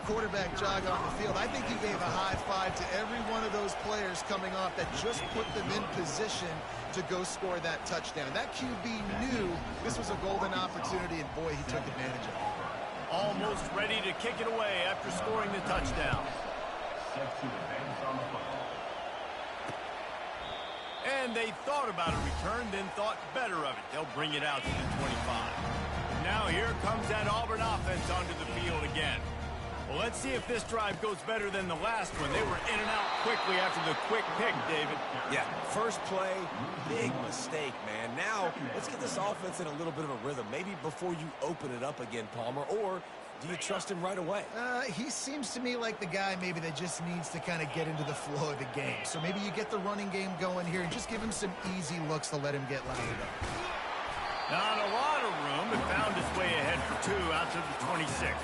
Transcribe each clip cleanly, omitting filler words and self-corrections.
quarterback jog on the field, I think he gave a high five to every one of those players coming off that just put them in position to go score that touchdown. That QB knew this was a golden opportunity, and boy, he took advantage of it. Almost ready to kick it away after scoring the touchdown. And they thought about a return, then thought better of it. They'll bring it out to the 25. Now here comes that Auburn offense onto the field again. Well, let's see if this drive goes better than the last one. They were in and out quickly after the quick pick, David. Yeah, first play, big mistake, man. Now, let's get this offense in a little bit of a rhythm. Maybe before you open it up again, Palmer, or do you trust him right away? He seems to me like the guy maybe that just needs to kind of get into the flow of the game. So maybe you get the running game going here and just give him some easy looks to let him get lathered up. Not a lot of room. It found its way ahead for 2 out to the 26.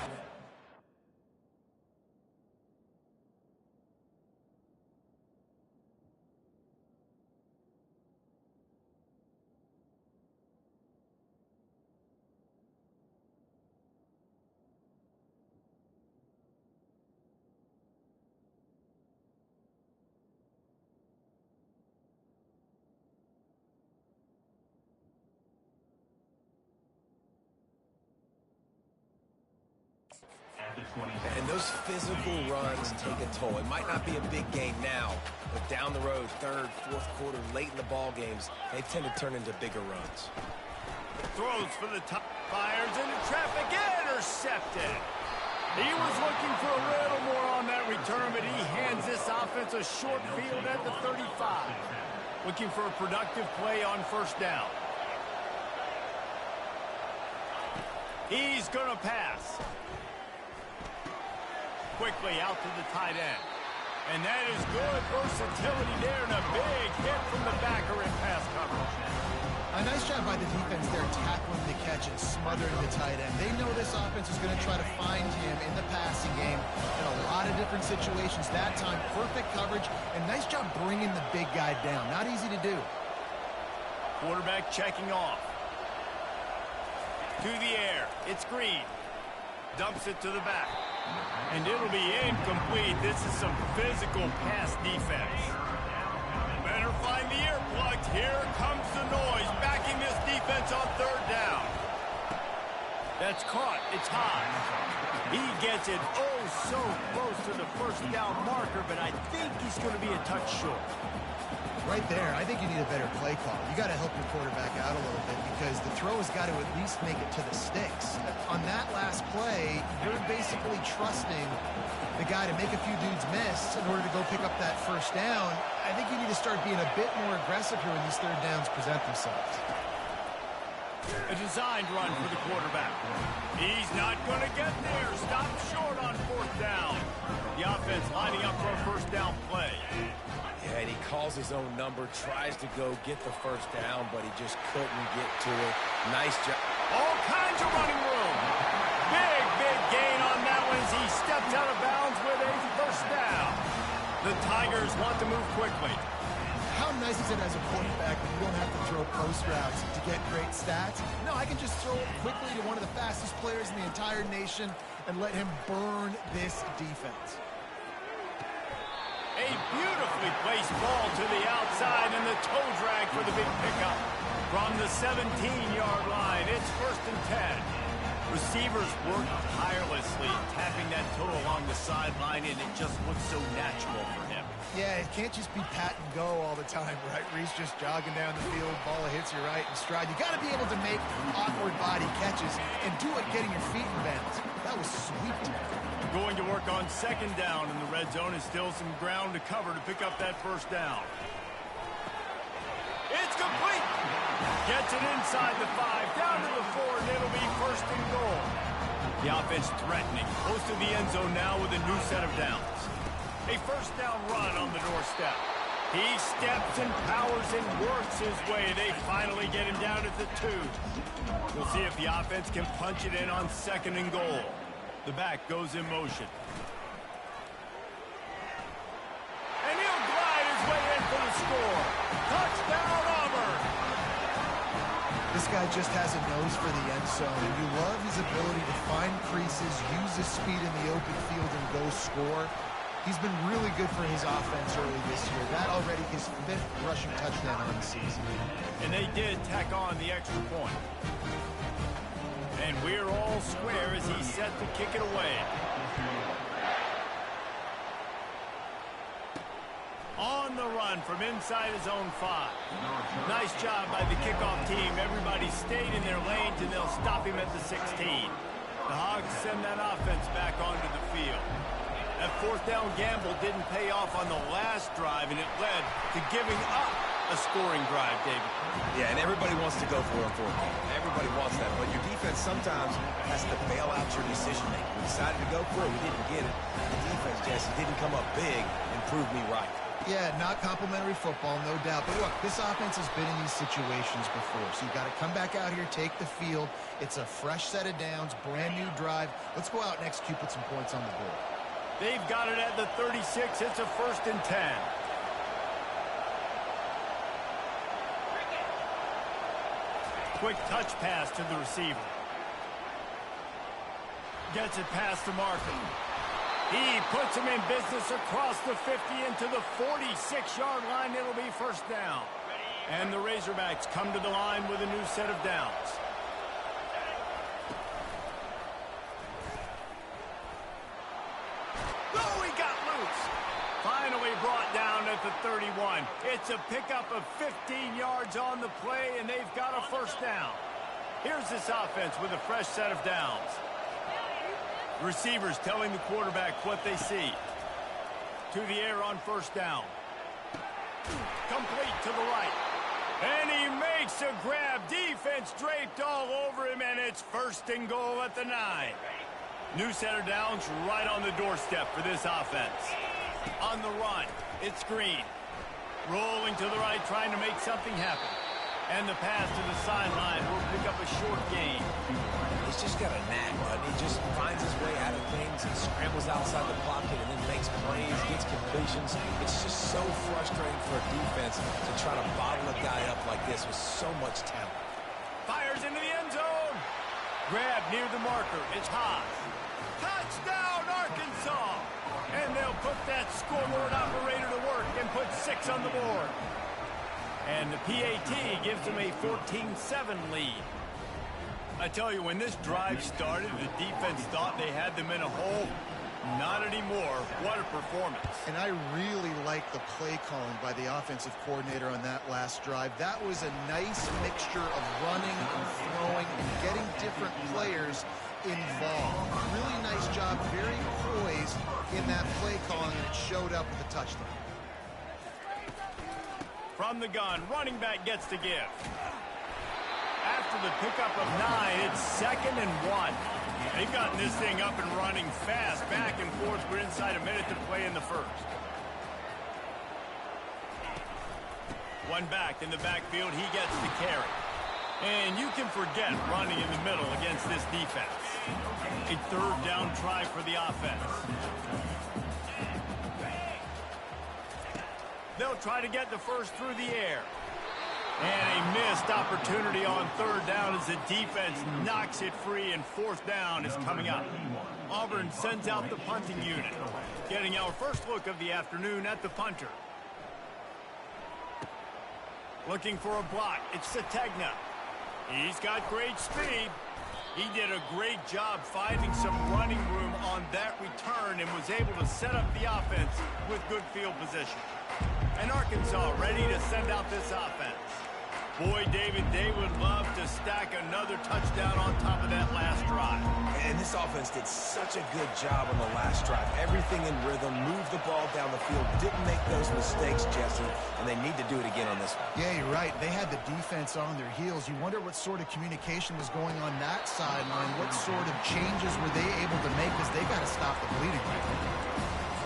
And those physical runs take a toll. It might not be a big game now, but down the road, third, fourth quarter, late in the ball games, they tend to turn into bigger runs. Throws for the top, fires into traffic, intercepted. He was looking for a little more on that return, but he hands this offense a short field at the 35. Looking for a productive play on first down. He's going to pass. Quickly out to the tight end. And that is good versatility there, and a big hit from the backer in pass coverage. A nice job by the defense there tackling the catch and smothering the tight end. They know this offense is going to try to find him in the passing game in a lot of different situations. That time, perfect coverage, and nice job bringing the big guy down. Not easy to do. Quarterback checking off. To the air. It's Green. Dumps it to the back. And it'll be incomplete. This is some physical pass defense. Better find the earplugs. Here comes the noise. Backing this defense on third down. That's caught. It's high. He gets it oh so close to the first down marker, but I think he's going to be a touch short. Right there, I think you need a better play call. You got to help your quarterback out a little bit because the throw has got to at least make it to the sticks. On that last play, you're basically trusting the guy to make a few dudes miss in order to go pick up that first down. I think you need to start being a bit more aggressive here when these third downs present themselves. A designed run for the quarterback. He's not going to get there. Stop short on fourth down. The offense lining up for a first down play. Yeah, and he calls his own number, tries to go get the first down, but he just couldn't get to it. Nice job. All kinds of running room. Big gain on that one as he steps out of bounds with a first down. The Tigers want to move quickly. How nice is it as a quarterback when you don't have to throw post routes to get great stats? No, I can just throw it quickly to one of the fastest players in the entire nation and let him burn this defense. A beautifully placed ball to the outside and the toe drag for the big pickup. From the 17-yard line, it's 1st and 10. Receivers work tirelessly, tapping that toe along the sideline, and it just looks so natural for him. Yeah, it can't just be pat and go all the time, right? Reese just jogging down the field, ball hits you right in stride. You got to be able to make awkward body catches and do it getting your feet in bounds. That was sweet. Going to work on second down in the red zone is still some ground to cover to pick up that first down. It's complete. Gets it inside the 5, down to the 4, and it'll be 1st and goal. The offense threatening, close to the end zone now with a new set of downs. A first down run on the doorstep. He steps and powers and works his way. They finally get him down at the 2. We'll see if the offense can punch it in on 2nd and goal. The back goes in motion. And he'll glide his way in for the score. Touchdown, Auburn! This guy just has a nose for the end zone, and you love his ability to find creases, use his speed in the open field, and score. He's been really good for his offense early this year. That already his 5th rushing touchdown on the season. And they did tack on the extra point. And we're all square as he's set to kick it away. On the run from inside his own 5. Nice job by the kickoff team. Everybody stayed in their lanes, and they'll stop him at the 16. The Hogs send that offense back onto the field. That 4th down gamble didn't pay off on the last drive, and it led to giving up a scoring drive, David. Yeah, and everybody wants to go for it on 4th down. Everybody wants that, but your defense sometimes has to bail out your decision-making. We decided to go for it. We didn't get it. The defense, Jesse, didn't come up big and prove me right. Yeah, not complimentary football, no doubt. But look, this offense has been in these situations before, so you've got to come back out here, take the field. It's a fresh set of downs, brand new drive. Let's go out and execute, put some points on the board. They've got it at the 36. It's a 1st and 10. Quick touch pass to the receiver. Gets it past the marker. He puts him in business across the 50 into the 46-yard line. It'll be 1st down. And the Razorbacks come to the line with a new set of downs. Oh, he got loose. Finally brought down at the 31. It's a pickup of 15 yards on the play, and they've got a 1st down. Here's this offense with a fresh set of downs. Receivers telling the quarterback what they see. To the air on 1st down. Complete to the right. And he makes a grab. Defense draped all over him, and it's 1st and goal at the 9. New set of downs right on the doorstep for this offense. On the run, it's Green. Rolling to the right, trying to make something happen. And the pass to the sideline will pick up a short gain. He's just got a knack, bud. He just finds his way out of things. He scrambles outside the pocket and then makes plays, gets completions. It's just so frustrating for a defense to try to bottle a guy up like this with so much talent. Fires into the end zone. Grab near the marker. It's Haas. Touchdown, Arkansas! And they'll put that scoreboard operator to work and put 6 on the board. And the PAT gives them a 14-7 lead. I tell you, when this drive started, the defense thought they had them in a hole. Not anymore. What a performance. And I really like the play calling by the offensive coordinator on that last drive. That was a nice mixture of running and throwing and getting different players involved. Really nice job, very poised in that play calling, and it showed up with a touchdown. From the gun, running back gets to give. After the pickup of 9, it's 2nd and 1. They've gotten this thing up and running fast, back and forth. We're inside a minute to play in the 1st. One back in the backfield, he gets the carry. And you can forget running in the middle against this defense. A 3rd down try for the offense. They'll try to get the 1st through the air. And a missed opportunity on 3rd down as the defense knocks it free, and 4th down is coming up. Auburn sends out the punting unit, getting our first look of the afternoon at the punter. Looking for a block. It's Sategna. He's got great speed. He did a great job finding some running room on that return and was able to set up the offense with good field position. And Arkansas ready to send out this offense. Boy, David, they would love to stack another touchdown on top of that last drive. And this offense did such a good job on the last drive. Everything in rhythm, moved the ball down the field, didn't make those mistakes, Jesse, and they need to do it again on this one. Yeah, you're right. They had the defense on their heels. You wonder what sort of communication was going on that sideline. What sort of changes were they able to make, because they got to stop the bleeding right now.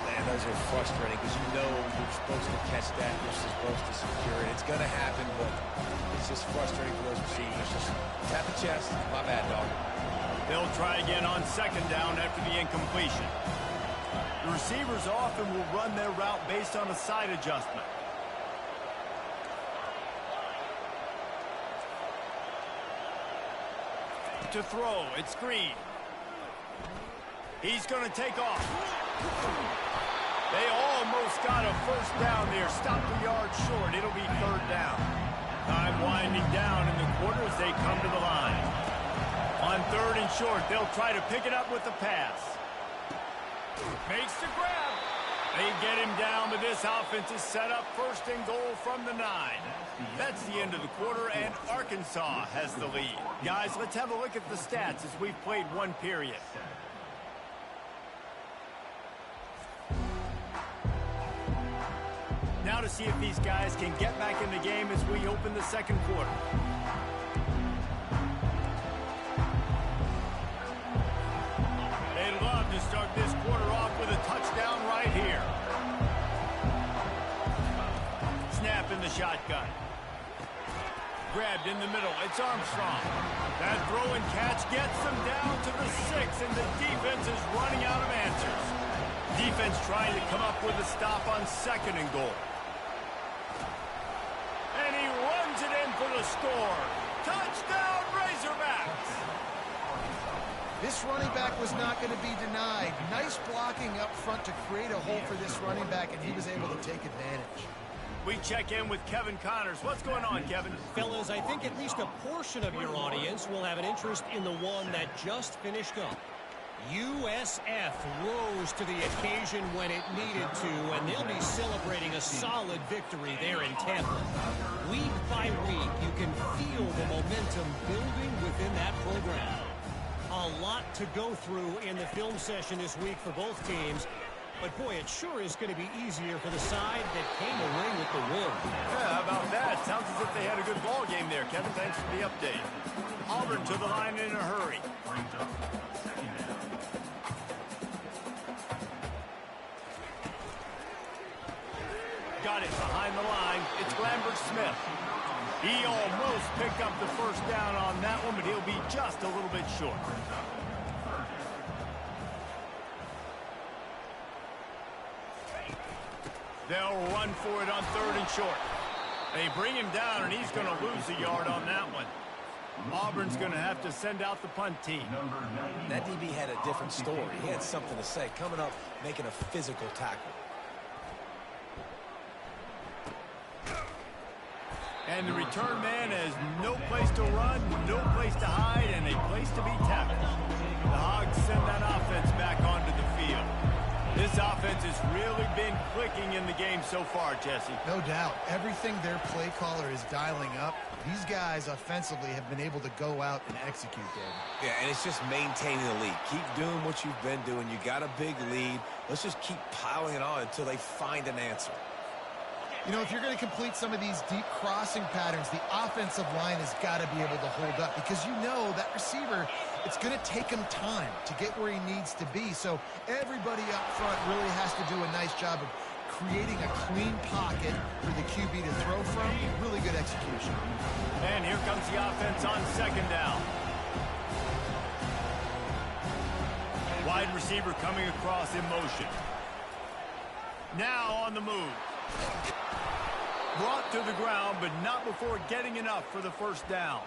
Man, those are frustrating because you know you're supposed to catch that, you're supposed to secure it. It's going to happen, but it's just frustrating for those receivers. Just tap the chest. My bad, dog. They'll try again on 2nd down after the incompletion. The receivers often will run their route based on a side adjustment. To throw, it's Green. He's going to take off. They almost got a first down there. Stopped a yard short. It'll be third down. Time winding down in the quarter as they come to the line. On third and short, they'll try to pick it up with the pass. Makes the grab. They get him down, but this offense is set up first and goal from the 9. That's the end of the quarter, and Arkansas has the lead. Guys, let's have a look at the stats as we've played one period. Now to see if these guys can get back in the game as we open the second quarter. They'd love to start this quarter off with a touchdown right here. Snap in the shotgun. Grabbed in the middle. It's Armstrong. That throw and catch gets them down to the 6, and the defense is running out of answers. Defense trying to come up with a stop on second and goal. And he runs it in for the score. Touchdown, Razorbacks! This running back was not going to be denied. Nice blocking up front to create a hole for this running back, and he was able to take advantage. We check in with Kevin Connors. What's going on, Kevin? Fellas, I think at least a portion of your audience will have an interest in the one that just finished up. USF rose to the occasion when it needed to, and they'll be celebrating a solid victory there in Tampa. Week by week, you can feel the momentum building within that program. A lot to go through in the film session this week for both teams. But, boy, it sure is going to be easier for the side that came away with the win. Yeah, how about that? Sounds as if they had a good ball game there, Kevin. Thanks for the update. Auburn to the line in a hurry. Got it behind the line. It's Lambert Smith. He almost picked up the first down on that one, but he'll be just a little bit short. They'll run for it on third and short. They bring him down, and he's going to lose a yard on that one. Auburn's going to have to send out the punt team. That DB had a different story. He had something to say, coming up, making a physical tackle. And the return man has no place to run, no place to hide, and a place to be tackled. The Hogs send that offense back onto the field. This offense has really been clicking in the game so far, Jesse. No doubt. Everything their play caller is dialing up, these guys offensively have been able to go out and execute, David. Yeah, and it's just maintaining the lead. Keep doing what you've been doing. You got a big lead. Let's just keep piling it on until they find an answer. You know, if you're going to complete some of these deep crossing patterns, the offensive line has got to be able to hold up because you know that receiver, it's going to take him time to get where he needs to be. So everybody up front really has to do a nice job of creating a clean pocket for the QB to throw from. Really good execution. And here comes the offense on second down. Wide receiver coming across in motion. Now on the move. Brought to the ground, but not before getting enough for the first down.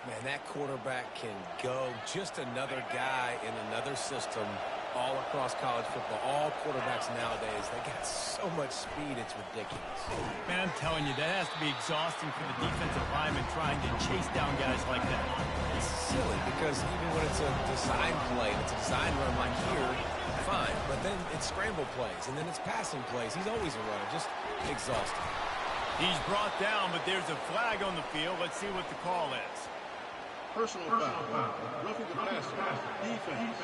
Man, that quarterback can go. Just another guy in another system all across college football. All quarterbacks nowadays, they got so much speed, it's ridiculous. Man, I'm telling you, that has to be exhausting for the defensive lineman trying to chase down guys like that. It's silly because even when it's a design play, it's a design run like here, fine. But then it's scramble plays, and then it's passing plays. He's always a runner, just exhausting. He's brought down, but there's a flag on the field. Let's see what the call is. Personal foul. Roughing the passer. Defense.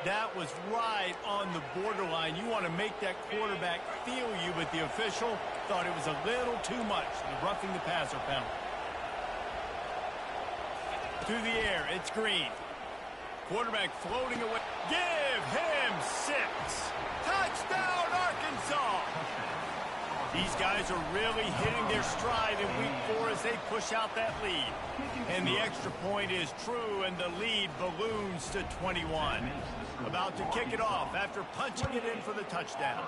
That was right on the borderline. You want to make that quarterback feel you, but the official thought it was a little too much. The roughing the passer penalty. To the air, it's Green. Quarterback floating away. Give him 6. Touchdown, Arkansas! These guys are really hitting their stride in week 4 as they push out that lead. And the extra point is true, and the lead balloons to 21. About to kick it off after punching it in for the touchdown.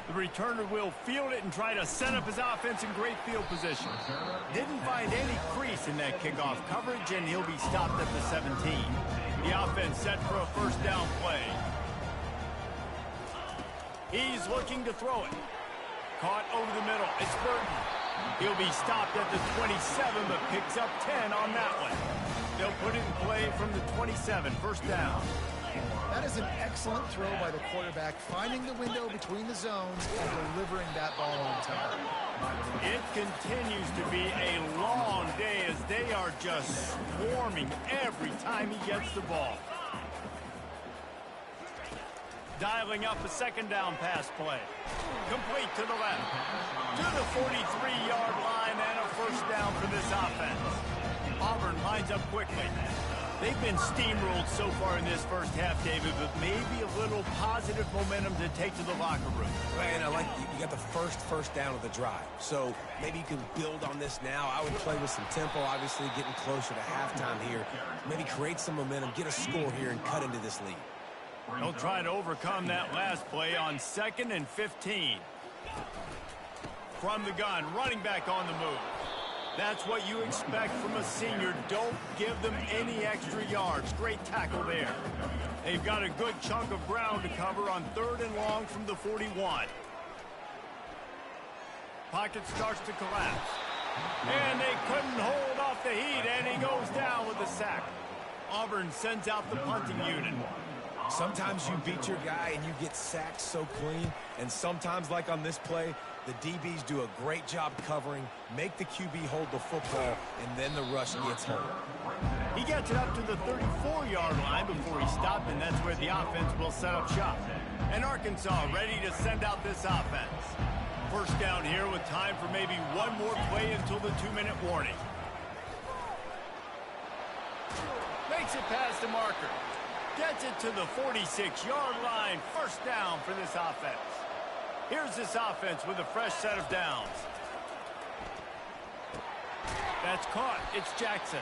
The returner will field it and try to set up his offense in great field position. Didn't find any crease in that kickoff coverage, and he'll be stopped at the 17. The offense set for a first down play. He's looking to throw it. Caught over the middle. It's Burton. He'll be stopped at the 27, but picks up 10 on that one. They'll put it in play from the 27, first down. That is an excellent throw by the quarterback, finding the window between the zones and delivering that ball on time. It continues to be a long day as they are just swarming every time he gets the ball. Dialing up a second down pass play. Complete to the left. To the 43-yard line and a first down for this offense. Auburn lines up quickly. They've been steamrolled so far in this first half, David, but maybe a little positive momentum to take to the locker room. And I like you got the first down of the drive. So maybe you can build on this now. I would play with some tempo, obviously getting closer to halftime here. Maybe create some momentum, get a score here, and cut into this lead. They'll try to overcome that last play on 2nd and 15. From the gun, running back on the move. That's what you expect from a senior. Don't give them any extra yards. Great tackle there. They've got a good chunk of ground to cover on 3rd and long from the 41. Pocket starts to collapse. And they couldn't hold off the heat, and he goes down with a sack. Auburn sends out the punting unit. Sometimes you beat your guy and you get sacked so clean, and sometimes, like on this play, the DBs do a great job covering, make the QB hold the football, and then the rush gets home. He gets it up to the 34-yard line before he stopped, and that's where the offense will set up shop. And Arkansas ready to send out this offense. First down here with time for maybe one more play until the 2-minute warning. Makes it past the marker. Gets it to the 46-yard line. First down for this offense. Here's this offense with a fresh set of downs. That's caught. It's Jackson.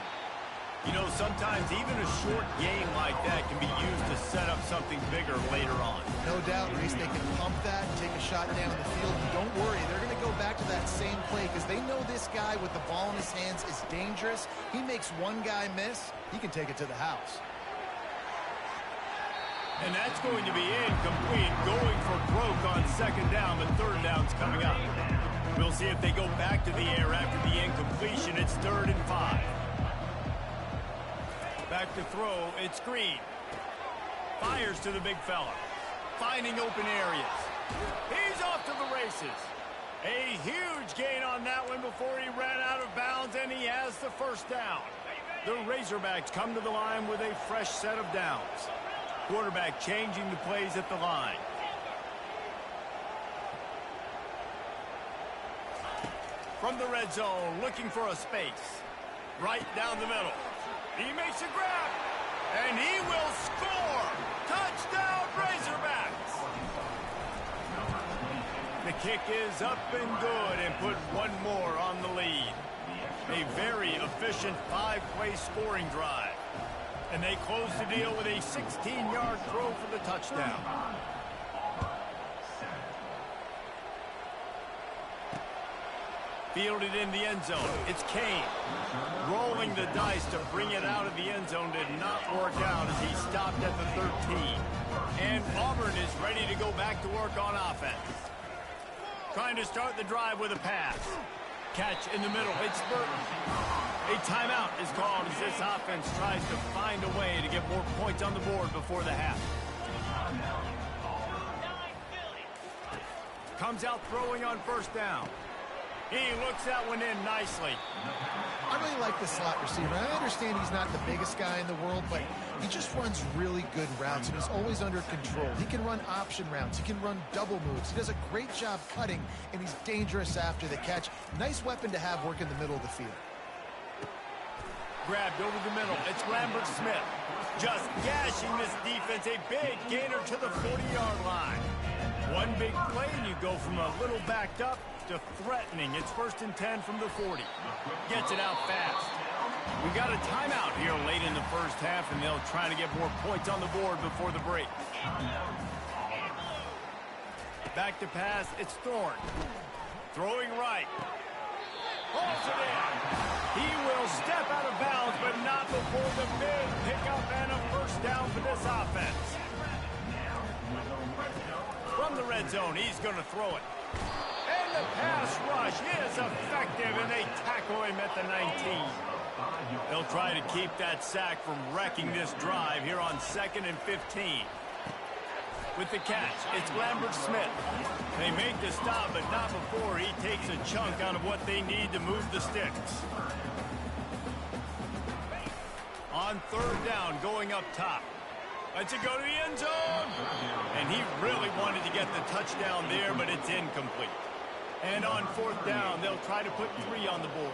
You know, sometimes even a short game like that can be used to set up something bigger later on. No doubt, Reese, they can pump that and take a shot down the field. And don't worry, they're going to go back to that same play because they know this guy with the ball in his hands is dangerous. He makes one guy miss, he can take it to the house. And that's going to be incomplete, going for broke on 2nd down, but 3rd down's coming up. We'll see if they go back to the air after the incompletion. It's 3rd and 5. Back to throw, it's Green. Fires to the big fella. Finding open areas. He's off to the races. A huge gain on that one before he ran out of bounds, and he has the first down. The Razorbacks come to the line with a fresh set of downs. Quarterback changing the plays at the line. From the red zone, looking for a space. Right down the middle. He makes a grab, and he will score. Touchdown, Razorbacks. The kick is up and good and put one more on the lead. A very efficient 5-play scoring drive. And they close the deal with a 16-yard throw for the touchdown. Fielded in the end zone. It's Kane. Rolling the dice to bring it out of the end zone did not work out as he stopped at the 13. And Auburn is ready to go back to work on offense. Trying to start the drive with a pass. Catch in the middle. It's Burton. A timeout is called as this offense tries to find a way to get more points on the board before the half. Comes out throwing on first down. He looks that one in nicely. I really like the slot receiver. I understand he's not the biggest guy in the world, but he just runs really good routes, and he's always under control. He can run option routes. He can run double moves. He does a great job cutting, and he's dangerous after the catch. Nice weapon to have work in the middle of the field. Grabbed over the middle. It's Lambert Smith. Just gashing this defense. A big gainer to the 40-yard line. One big play, and you go from a little backed up to threatening. It's 1st and 10 from the 40. Gets it out fast. We got a timeout here late in the first half, and they'll try to get more points on the board before the break. Back to pass. It's Thorne. Throwing right. Holds it in. He will step out of bounds, but not before the big pickup and a first down for this offense. From the red zone, he's going to throw it. And the pass rush is effective, and they tackle him at the 19. They'll try to keep that sack from wrecking this drive here on 2nd and 15. With the catch, it's Lambert-Smith. They make the stop, but not before he takes a chunk out of what they need to move the sticks. On 3rd down, going up top. Lets it go to the end zone. And he really wanted to get the touchdown there, but it's incomplete. And on 4th down, they'll try to put 3 on the board.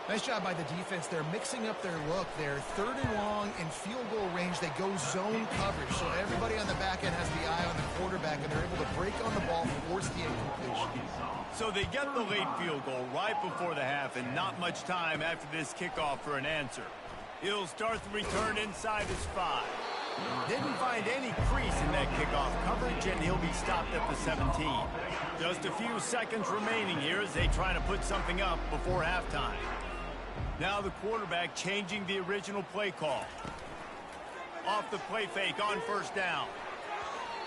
Nice job by the defense. They're mixing up their look. They're 3rd and long in field goal range. They go zone coverage. So everybody on the back end has the eye on the quarterback, and they're able to break on the ball, force the incompletion. So they get the late field goal right before the half, and not much time after this kickoff for an answer. He'll start the return inside his 5. Didn't find any crease in that kickoff coverage, and he'll be stopped at the 17. Just a few seconds remaining here as they try to put something up before halftime. Now the quarterback changing the original play call. Off the play fake on 1st down.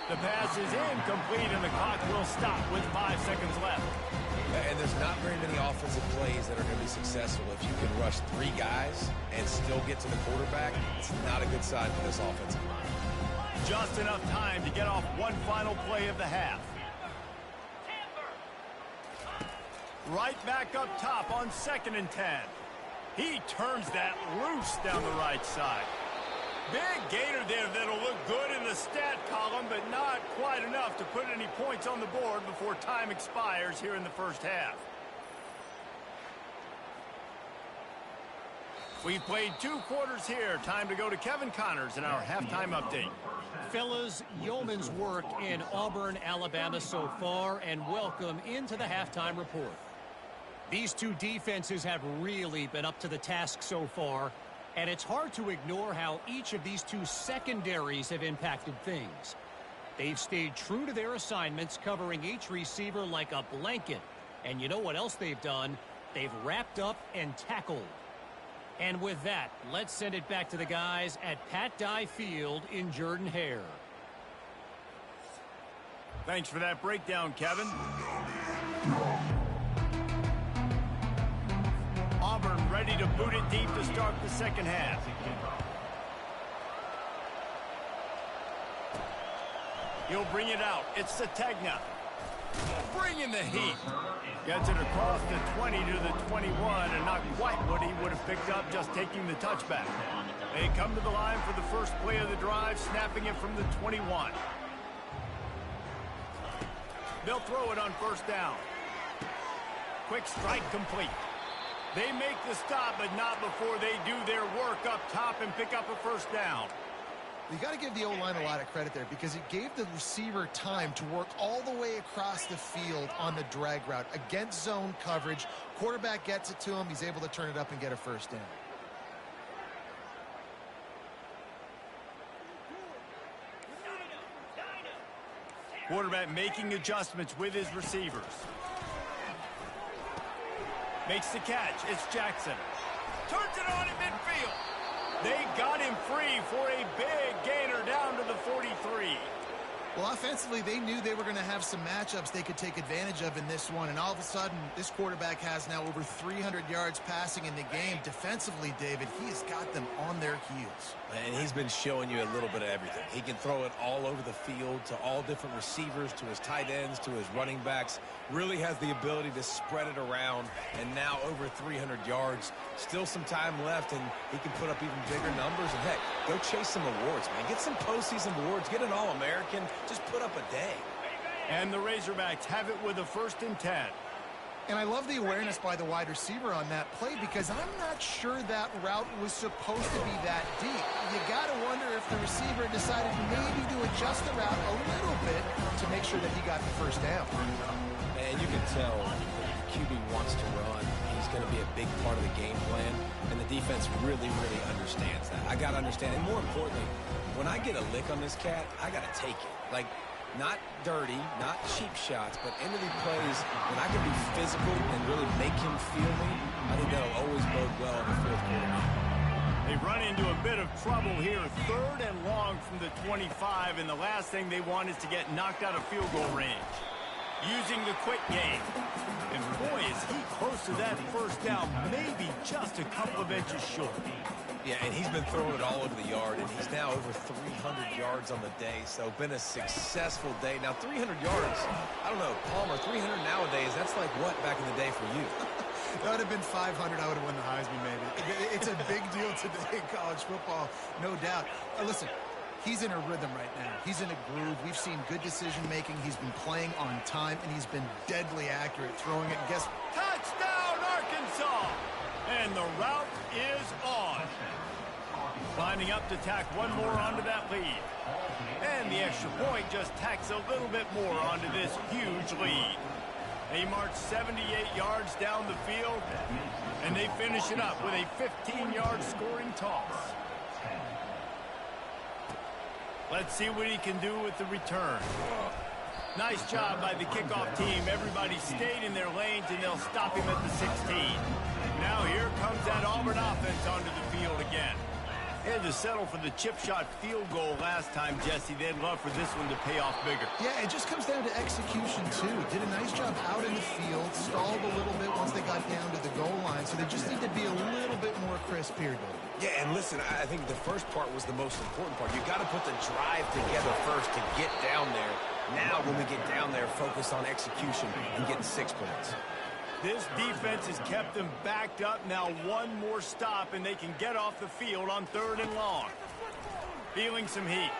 The pass is incomplete, and the clock will stop with 5 seconds left. And there's not very many offensive plays that are going to be successful. If you can rush 3 guys and still get to the quarterback, it's not a good sign for this offensive line. Just enough time to get off one final play of the half. Right back up top on 2nd and 10. He turns that loose down the right side. Big gainer there that'll look good in the stat column, but not quite enough to put any points on the board before time expires here in the 1st half. We've played 2 quarters here. Time to go to Kevin Connors in our halftime update. Fellas, yeoman's work in Auburn, Alabama so far, and welcome into the halftime report. These 2 defenses have really been up to the task so far, and it's hard to ignore how each of these 2 secondaries have impacted things. They've stayed true to their assignments, covering each receiver like a blanket. And you know what else they've done? They've wrapped up and tackled. And with that, let's send it back to the guys at Pat Dye Field in Jordan-Hare. Thanks for that breakdown, Kevin. Auburn ready to boot it deep to start the 2nd half. He'll bring it out. It's Sategna. Bringing the heat. Gets it across the 20 to the 21, and not quite what he would have picked up just taking the touchback. They come to the line for the first play of the drive, snapping it from the 21. They'll throw it on 1st down. Quick strike complete. They make the stop, but not before they do their work up top and pick up a 1st down. You got to give the O-line a lot of credit there because it gave the receiver time to work all the way across the field on the drag route against zone coverage. Quarterback gets it to him. He's able to turn it up and get a 1st down. Quarterback making adjustments with his receivers. Makes the catch. It's Jackson. Turns it on in midfield. They got him free for a big gainer down to the 43. Well, offensively, they knew they were going to have some matchups they could take advantage of in this one. And all of a sudden, this quarterback has now over 300 yards passing in the game. Defensively, David, he has got them on their heels. And he's been showing you a little bit of everything. He can throw it all over the field to all different receivers, to his tight ends, to his running backs. Really has the ability to spread it around. And now over 300 yards. Still some time left, and he can put up even bigger numbers. And, heck, go chase some awards, man. Get some postseason awards. Get an All-American. Just put up a day. And the Razorbacks have it with a 1st and 10. And I love the awareness by the wide receiver on that play because I'm not sure that route was supposed to be that deep. You got to wonder if the receiver decided maybe to adjust the route a little bit to make sure that he got the 1st down. And you can tell the QB wants to run. He's going to be a big part of the game plan. And the defense really, really understands that. I got to understand. And more importantly, when I get a lick on this cat, I got to take it. Like, not dirty, not cheap shots, but into the plays when I can be physical and really make him feel me. I think that'll always bode well in the 4th quarter. They run into a bit of trouble here. 3rd and long from the 25, and the last thing they want is to get knocked out of field goal range. Using the quick game. And boy, is he close to that first down, maybe just a couple of inches short. Yeah, and he's been throwing it all over the yard, and he's now over 300 yards on the day, so been a successful day. Now, 300 yards, I don't know, Palmer, 300 nowadays, that's like what back in the day for you? That would have been 500. I would have won the Heisman, maybe. It's a big deal today in college football, no doubt. Listen, he's in a rhythm right now. He's in a groove. We've seen good decision-making. He's been playing on time, and he's been deadly accurate throwing it. Guess Touchdown, Arkansas! And the route is on. Lining up to tack one more onto that lead. And the extra point just tacks a little bit more onto this huge lead. They march 78 yards down the field, and they finish it up with a 15-yard scoring toss. Let's see what he can do with the return. Nice job by the kickoff team. Everybody stayed in their lanes, and they'll stop him at the 16. Now here comes that Auburn offense onto the field again. They had to settle for the chip shot field goal last time, Jesse. They'd love for this one to pay off bigger. Yeah, it just comes down to execution, too. Did a nice job out in the field, stalled a little bit once they got down to the goal line, so they just need to be a little bit more crisp here, Dave. Yeah, and listen, I think the first part was the most important part. You got to put the drive together first to get down there. Now, when we get down there, focus on execution and getting 6 points. This defense has kept them backed up. Now one more stop, and they can get off the field on 3rd and long. Feeling some heat.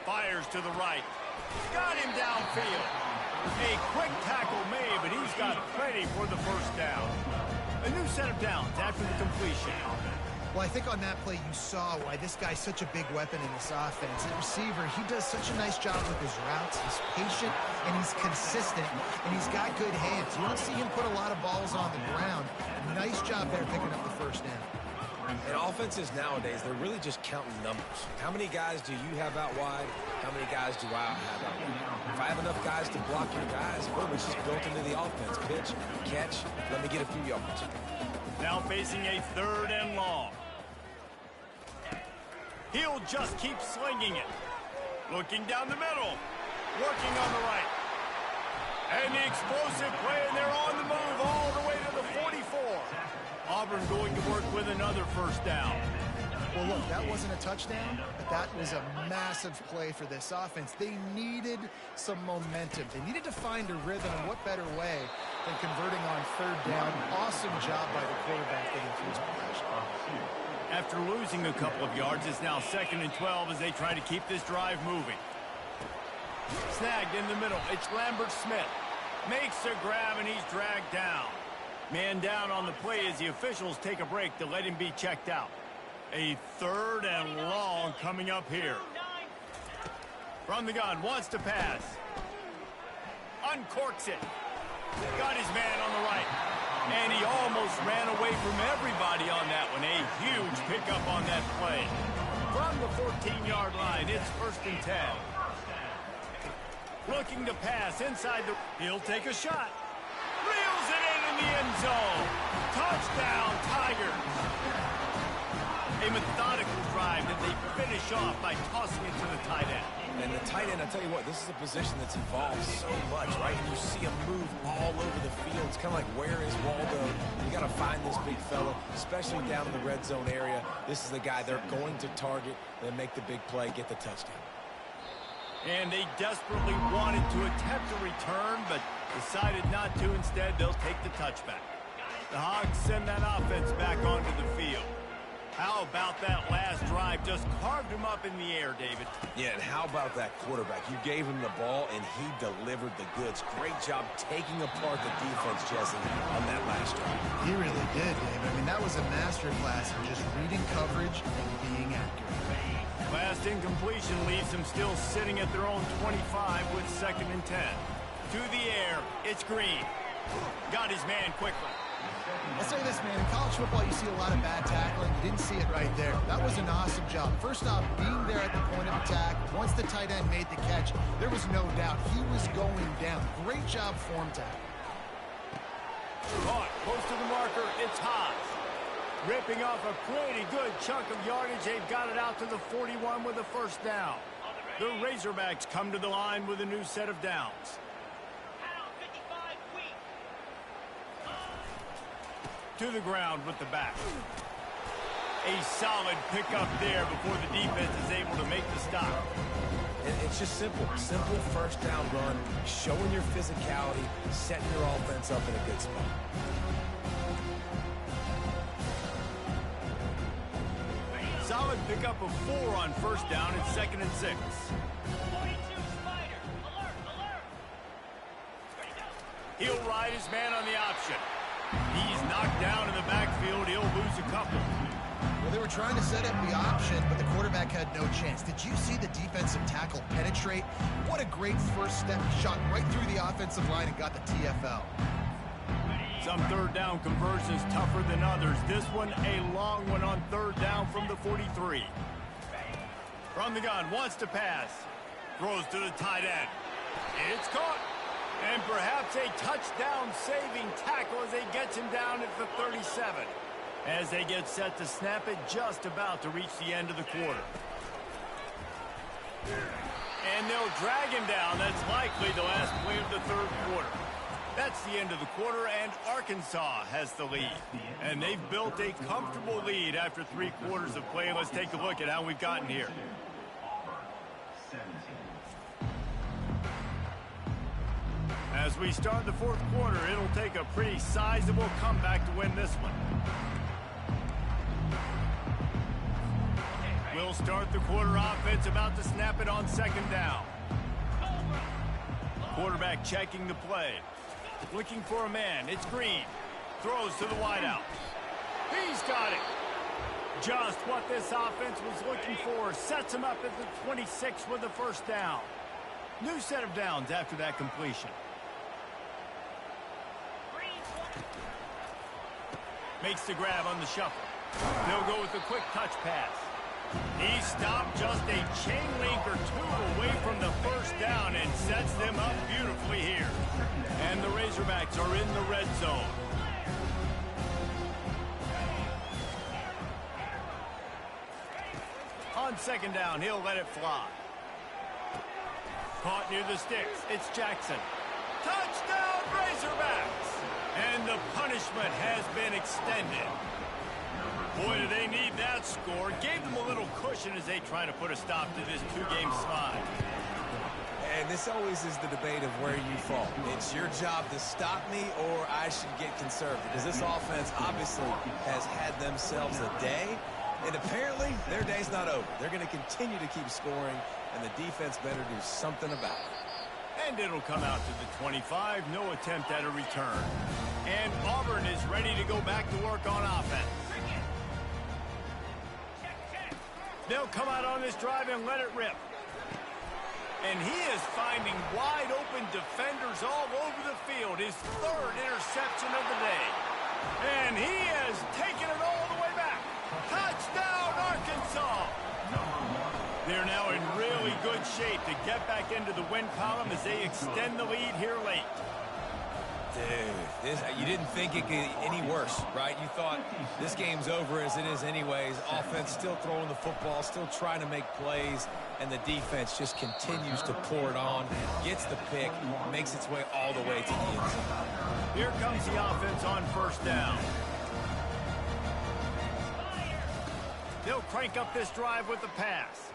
Fires to the right. Got him downfield. A quick tackle made, but he's got plenty for the first down. A new set of downs after the completion. Well, I think on that play you saw why this guy's such a big weapon in this offense. The receiver, he does such a nice job with his routes. He's patient, and he's consistent, and he's got good hands. You don't see him put a lot of balls on the ground. Nice job there picking up the first down. And offenses nowadays, they're really just counting numbers. How many guys do you have out wide? How many guys do I have out wide? If I have enough guys to block your guys, boom, it's just built into the offense. Pitch, catch, let me get a few yards. Now facing a 3rd and long. He'll just keep slinging it. Looking down the middle. Working on the right. And the explosive play, and they're on the move all the way to the 44. Auburn going to work with another first down. Well, look, that wasn't a touchdown, but that was a massive play for this offense. They needed some momentum. They needed to find a rhythm, and what better way than converting on 3rd down. Awesome job by the quarterback getting through his progression. After losing a couple of yards, it's now 2nd and 12 as they try to keep this drive moving. Snagged in the middle. It's Lambert-Smith. Makes a grab, and he's dragged down. Man down on the play as the officials take a break to let him be checked out. A 3rd and long coming up here. From the gun, wants to pass. Uncorks it. Got his man on the right. And he almost ran away from everybody on that one. A huge pickup on that play. From the 14-yard line, it's 1st and 10. Looking to pass inside the... He'll take a shot. Reels it in the end zone. Touchdown, Tigers. A methodical drive that they finish off by tossing it to the tight end. And the tight end, I tell you what, this is a position that's evolved so much, right? And you see him move all over the field. It's kind of like, where is Waldo? You got to find this big fella, especially down in the red zone area. This is the guy they're going to target, then make the big play, get the touchdown. And they desperately wanted to attempt a return, but decided not to. Instead, they'll take the touchback. The Hogs send that offense back onto the field. How about that last drive? Just carved him up in the air, David. Yeah, and how about that quarterback? You gave him the ball, and he delivered the goods. Great job taking apart the defense, Jesse, on that last drive. He really did, David. I mean, that was a masterclass in just reading coverage and being accurate. Last incompletion leaves them still sitting at their own 25 with 2nd and 10. To the air, it's Green. Got his man quickly. I'll say this, man. In college football, you see a lot of bad tackling. You didn't see it right there. That was an awesome job. First off, being there at the point of attack. Once the tight end made the catch, there was no doubt he was going down. Great job form tackle. Caught close to the marker. It's Haas. Ripping off a pretty good chunk of yardage. They've got it out to the 41 with a first down. The Razorbacks come to the line with a new set of downs. To the ground with the back. A solid pickup there before the defense is able to make the stop. It's just simple first down run, showing your physicality, setting your offense up in a good spot. Solid pickup of 4 on first down and 2nd and 6. He'll ride his man on the option. He's knocked down in the backfield. He'll lose a couple. Well, they were trying to set up the option, but the quarterback had no chance. Did you see the defensive tackle penetrate? What a great first step. He shot right through the offensive line and got the TFL. Some third down conversions tougher than others. This one a long one on third down from the 43. From the gun, wants to pass. Throws to the tight end. It's caught. And perhaps a touchdown-saving tackle as they get him down at the 37. As they get set to snap it, just about to reach the end of the quarter. And they'll drag him down. That's likely the last play of the third quarter. That's the end of the quarter, and Arkansas has the lead. And they've built a comfortable lead after 3 quarters of play. Let's take a look at how we've gotten here. As we start the fourth quarter, it'll take a pretty sizable comeback to win this one. We'll start the quarter offense, about to snap it on 2nd down. Quarterback checking the play. Looking for a man. It's Green. Throws to the wideout. He's got it. Just what this offense was looking for. Sets him up at the 26 with the first down. New set of downs after that completion. Makes the grab on the shuffle. They'll go with a quick touch pass. He stopped just a chain link or 2 away from the first down and sets them up beautifully here. And the Razorbacks are in the red zone. On 2nd down, he'll let it fly. Caught near the sticks. It's Jackson. Touchdown, Razorbacks! And the punishment has been extended. Boy, do they need that score. Gave them a little cushion as they try to put a stop to this 2-game slide. And this always is the debate of where you fall. It's your job to stop me, or I should get conservative. Because this offense obviously has had themselves a day. And apparently, their day's not over. They're going to continue to keep scoring, and the defense better do something about it. And it'll come out to the 25. No attempt at a return. And Auburn is ready to go back to work on offense. They'll come out on this drive and let it rip. And he is finding wide open defenders all over the field. His 3rd interception of the day. And he has taken it all the way back. Touchdown, Arkansas! They're now in really good shape to get back into the win column as they extend the lead here late. Dude, you didn't think it could get any worse, right? You thought this game's over as it is anyways. Offense still throwing the football, still trying to make plays, and the defense just continues to pour it on, gets the pick, makes its way all the way to the end zone. Here comes the offense on first down. They'll crank up this drive with the pass.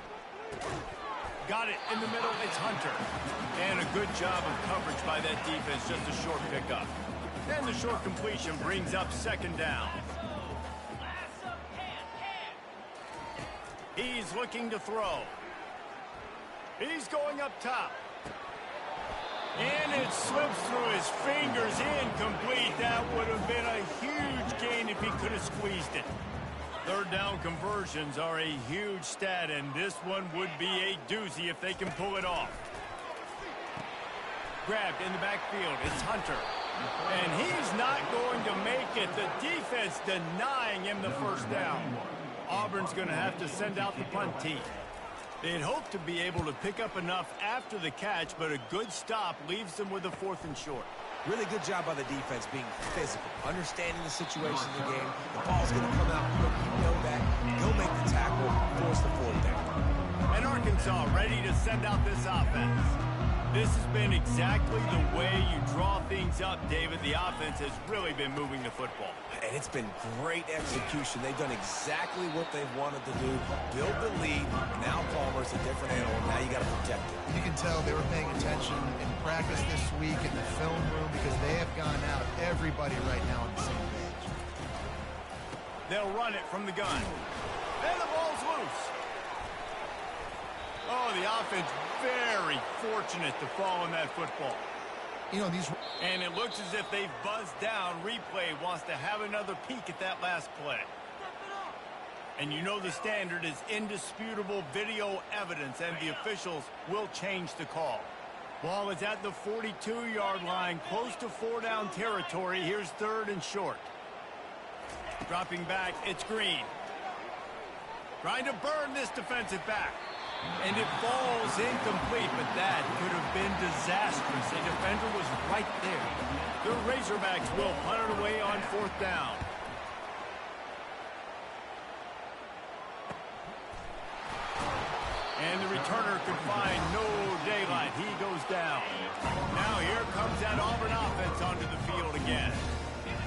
Got it in the middle. It's Hunter. And a good job of coverage by that defense. Just a short pickup. And the short completion brings up 2nd down. He's looking to throw. He's going up top. And it slips through his fingers. Incomplete. That would have been a huge gain if he could have squeezed it. 3rd down conversions are a huge stat, and this one would be a doozy if they can pull it off. Grabbed in the backfield. It's Hunter. And he's not going to make it. The defense denying him the first down. Auburn's going to have to send out the punt team. They'd hope to be able to pick up enough after the catch, but a good stop leaves them with a 4th and short. Really good job by the defense being physical, understanding the situation in the game. The ball's going to come out quick. You know that. Go make the tackle, force the fourth down. And Arkansas ready to send out this offense. This has been exactly the way you draw things up, David. The offense has really been moving the football. And it's been great execution. They've done exactly what they've wanted to do. Build the lead. Now Palmer's a different animal. Now you got to protect it. You can tell they were paying attention in practice this week in the film room because they have gone out, everybody right now on the same page. They'll run it from the gun. And the ball's loose. Oh, the offense very fortunate to fall in that football. You know, And it looks as if they've buzzed down. Replay wants to have another peek at that last play. And you know the standard is indisputable video evidence, and the officials will change the call. Ball is at the 42-yard line, close to 4-down territory. Here's 3rd and short. Dropping back, it's Green. Trying to burn this defensive back. And it falls incomplete, but that could have been disastrous. A defender was right there. The Razorbacks will punt it away on 4th down. And the returner could find no daylight. He goes down. Now here comes that Auburn offense onto the field again.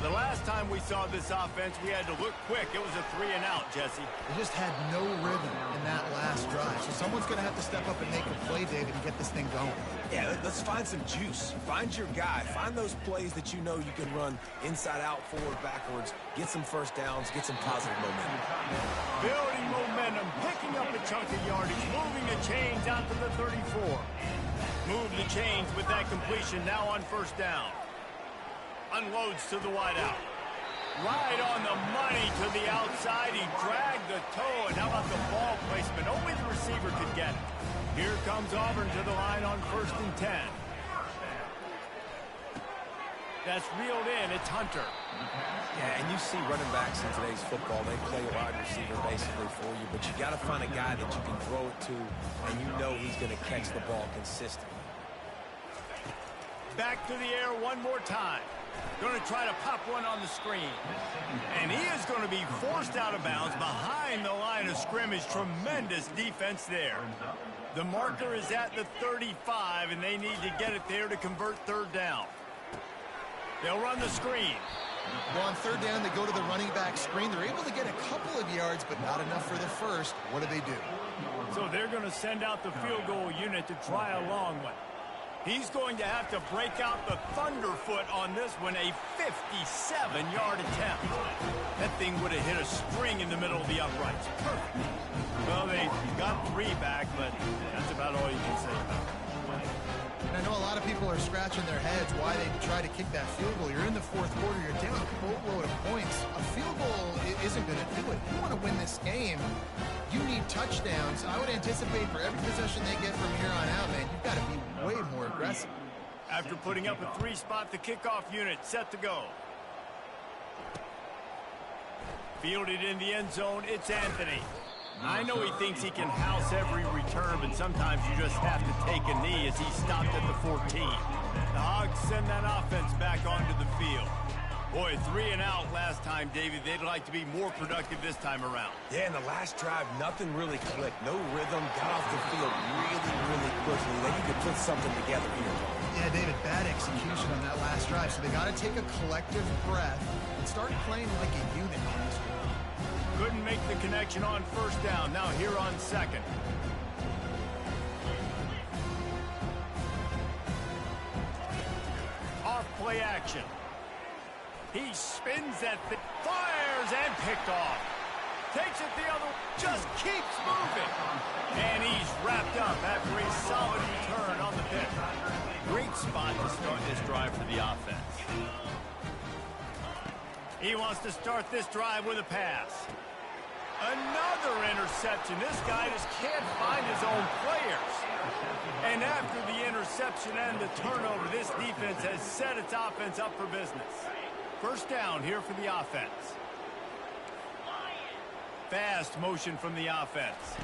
The last time we saw this offense, we had to look quick. It was a 3-and-out, Jesse. they just had no rhythm in that last drive. So someone's going to have to step up and make a play, David, and get this thing going. Yeah, let's find some juice. Find your guy. Find those plays that you know you can run inside out, forward, backwards. Get some first downs. Get some positive momentum. Building momentum, picking up a chunk of yardage, moving the chains out to the 34. Move the chains with that completion now on 1st down. Unloads to the wideout. Right on the money to the outside. He dragged the toe. And how about the ball placement? Only the receiver could get it. Here comes Auburn to the line on 1st and 10. That's reeled in. It's Hunter. Yeah, and you see running backs in today's football, they play a wide receiver basically for you, but you got to find a guy that you can throw it to, and you know he's going to catch the ball consistently. Back to the air one more time. Going to try to pop one on the screen. And he is going to be forced out of bounds behind the line of scrimmage. Tremendous defense there. The marker is at the 35, and they need to get it there to convert 3rd down. They'll run the screen. Well, on 3rd down, they go to the running back screen. They're able to get a couple of yards, but not enough for the first. What do? So they're going to send out the field goal unit to try a long one. He's going to have to break out the thunderfoot on this one, a 57-yard attempt. That thing would have hit a string in the middle of the uprights. Perfect. Well, they got 3 back, but that's about all you can say about it. And I know a lot of people are scratching their heads why they try to kick that field goal. You're in the 4th quarter. You're down a boatload of points. A field goal isn't going to do it. If you want to win this game, you need touchdowns. I would anticipate for every possession they get from here on out, man, you've got to be way more aggressive. After putting up a 3-spot, the kickoff unit set to go. Fielded in the end zone, it's Anthony. I know he thinks he can house every return, but sometimes you just have to take a knee as he stopped at the 14. The Hogs send that offense back onto the field. Boy, 3-and-out last time, David. They'd like to be more productive this time around. Yeah, in the last drive, nothing really clicked. No rhythm. Got off the field really quickly. Then you could put something together here. Yeah, David, bad execution on that last drive. So they got to take a collective breath and start playing like a unit on this one. Couldn't make the connection on 1st down. Now here on 2nd. Off play action. He spins that thing, fires, and picked off. Takes it the other, just keeps moving. And he's wrapped up after a solid return on the pitch. Great spot to start this drive for the offense. He wants to start this drive with a pass. Another interception. This guy just can't find his own players. And after the interception and the turnover, this defense has set its offense up for business. 1st down here for the offense. Fast motion from the offense.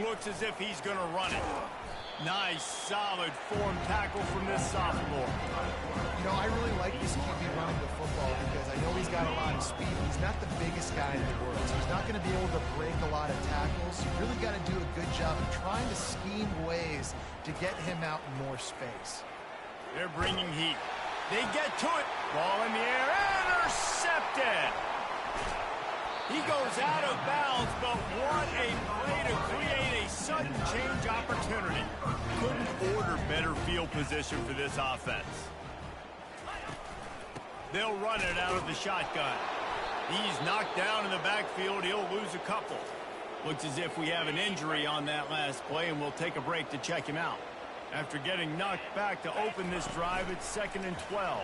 Looks as if he's going to run it. Nice, solid form tackle from this sophomore. You know, I really like this QB running the football because I know he's got a lot of speed. He's not the biggest guy in the world, so he's not going to be able to break a lot of tackles. You really got to do a good job of trying to scheme ways to get him out in more space. They're bringing heat. They get to it. Ball in the air. Intercepted. He goes out of bounds, but what a play to create a sudden change opportunity. Couldn't order better field position for this offense. They'll run it out of the shotgun. He's knocked down in the backfield. He'll lose a couple. Looks as if we have an injury on that last play, and we'll take a break to check him out. After getting knocked back to open this drive, it's 2nd and 12.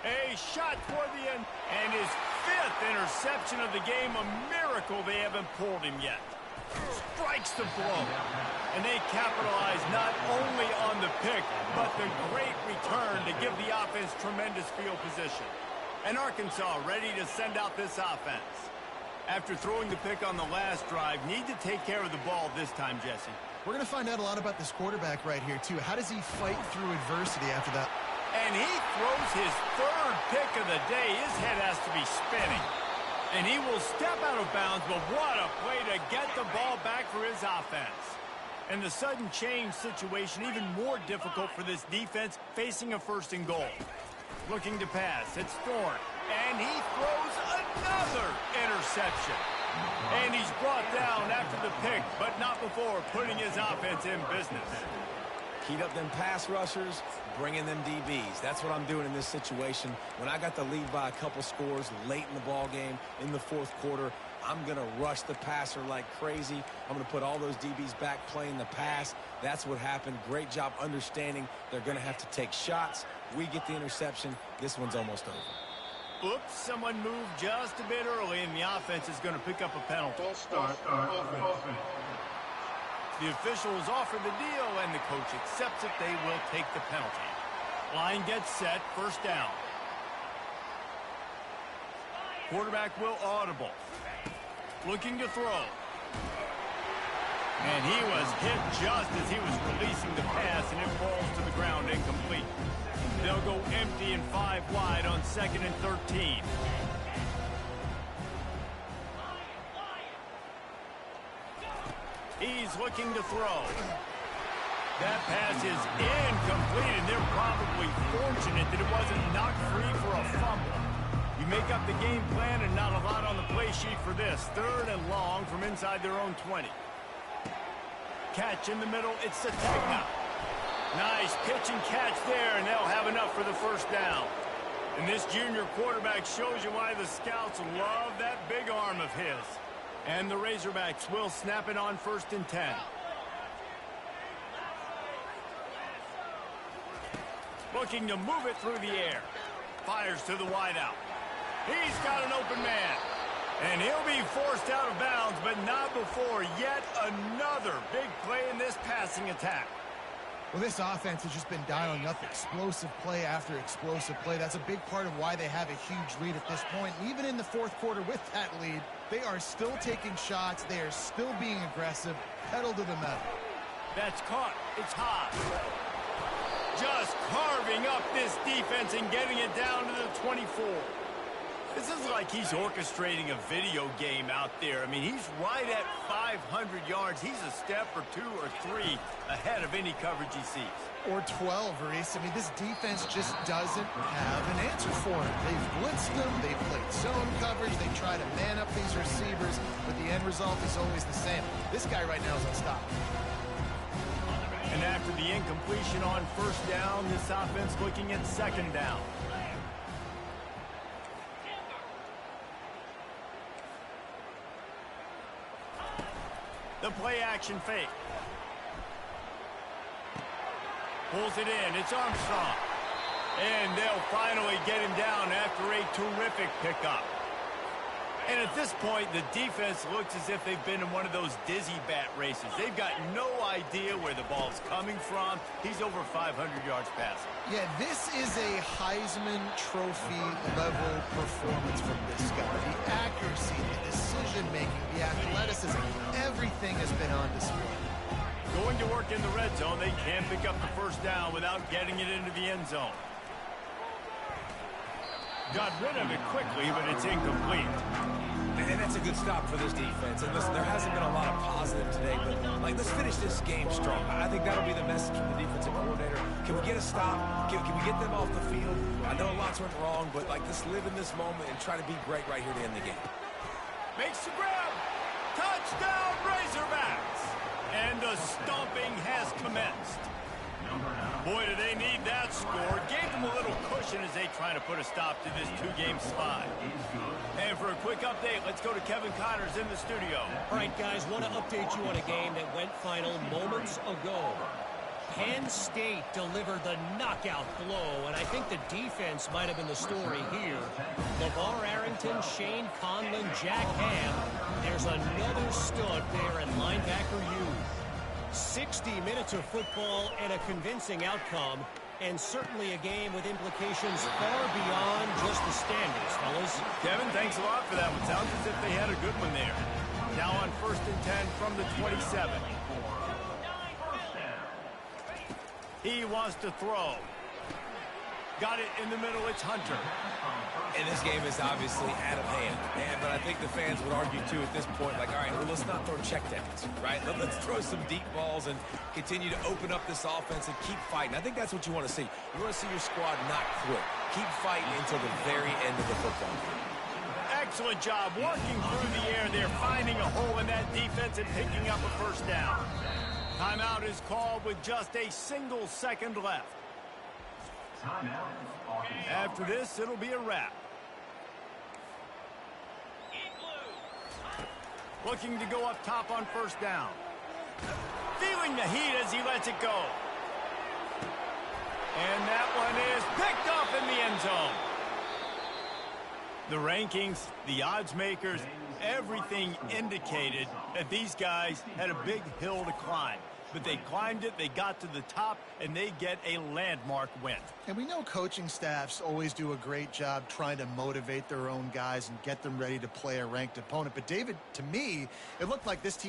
A shot toward the end, and his 5th interception of the game. A miracle they haven't pulled him yet. Strikes the blow, and they capitalize not only on the pick, but the great return to give the offense tremendous field position. And Arkansas ready to send out this offense. After throwing the pick on the last drive, need to take care of the ball this time, Jesse. We're going to find out a lot about this quarterback right here, too. How does he fight through adversity after that? And he throws his 3rd pick of the day. His head has to be spinning. And he will step out of bounds, but what a play to get the ball back for his offense. And the sudden change situation even more difficult for this defense facing a 1st and goal. Looking to pass. It's Thorne. And he throws another interception. And he's brought down after the pick, but not before putting his offense in business. Heat up them pass rushers, bring in them DBs. That's what I'm doing in this situation. When I got the lead by a couple scores late in the ball game, in the 4th quarter, I'm going to rush the passer like crazy. I'm going to put all those DBs back playing the pass. That's what happened. Great job understanding they're going to have to take shots. We get the interception. This one's almost over. Oops, someone moved just a bit early, and the offense is going to pick up a penalty. False start. Offense. The officials offer the deal, and the coach accepts it. They will take the penalty. Line gets set, 1st down. Quarterback will audible. Looking to throw. And he was hit just as he was releasing the pass, and it falls to the ground incomplete. They'll go empty and 5 wide on 2nd and 13. He's looking to throw. That pass is incomplete, and they're probably fortunate that it wasn't knocked free for a fumble. You make up the game plan and not a lot on the play sheet for this. 3rd and long from inside their own 20. Catch in the middle. It's the tag now. Nice pitch and catch there, and they'll have enough for the 1st down. And this junior quarterback shows you why the scouts love that big arm of his. And the Razorbacks will snap it on 1st and 10. Looking to move it through the air. Fires to the wideout. He's got an open man. And he'll be forced out of bounds, but not before yet another big play in this passing attack. Well, this offense has just been dialing up explosive play after explosive play. That's a big part of why they have a huge lead at this point. Even in the 4th quarter with that lead, they are still taking shots. They are still being aggressive. Pedal to the metal. That's caught. It's hot. Just carving up this defense and getting it down to the 24. This is like he's orchestrating a video game out there. I mean, he's right at 500 yards. He's a step or 2 or 3 ahead of any coverage he sees. Or 12, Reese. I mean, this defense just doesn't have an answer for him. They've blitzed him. They've played zone coverage. They try to man up these receivers, but the end result is always the same. This guy right now is unstoppable. And after the incompletion on 1st down, this offense looking at 2nd down. The play action fake. Pulls it in. It's Armstrong. And they'll finally get him down after a terrific pickup. And at this point, the defense looks as if they've been in one of those dizzy bat races. They've got no idea where the ball's coming from. He's over 500 yards passing. Yeah, this is a Heisman Trophy level performance from this guy. The accuracy, the decision-making, the athleticism, everything has been on display. Going to work in the red zone, they can't pick up the first down without getting it into the end zone. Got rid of it quickly, but it's incomplete. And that's a good stop for this defense. And listen, there hasn't been a lot of positive today, but let's finish this game strong. I think that'll be the message from the defensive coordinator. Can we get a stop? Can we get them off the field? I know lots went wrong, but let's live in this moment and try to be great right here to end the game. Makes the grab. Touchdown, Razorbacks. And the stomping has commenced. Boy, do they need that score. Gave them a little cushion as they try to put a stop to this two-game slide. And for a quick update, let's go to Kevin Connors in the studio. All right, guys, want to update you on a game that went final moments ago. Penn State delivered the knockout blow, and I think the defense might have been the story here. LeVar Arrington, Shane Conlon, Jack Ham. There's another stud there in linebacker U. 60 minutes of football and a convincing outcome, and certainly a game with implications far beyond just the standings, fellas. Kevin, thanks a lot for that one. Sounds as if they had a good one there. Now on 1st and 10 from the 27. He wants to throw. Got it in the middle. It's Hunter. And this game is obviously out of hand. But I think the fans would argue, too, at this point, all right, well, let's not throw checkdowns, right? Let's throw some deep balls and continue to open up this offense and keep fighting. I think that's what you want to see. You want to see your squad not quit. Keep fighting until the very end of the football game. Excellent job working through the air there, finding a hole in that defense and picking up a first down. Timeout is called with just a single second left. After this, it'll be a wrap. Looking to go up top on first down. Feeling the heat as he lets it go. And that one is picked up in the end zone. The rankings, the odds makers, everything indicated that these guys had a big hill to climb. But they climbed it, they got to the top, and they get a landmark win. And we know coaching staffs always do a great job trying to motivate their own guys and get them ready to play a ranked opponent. But, David, to me, it looked like this team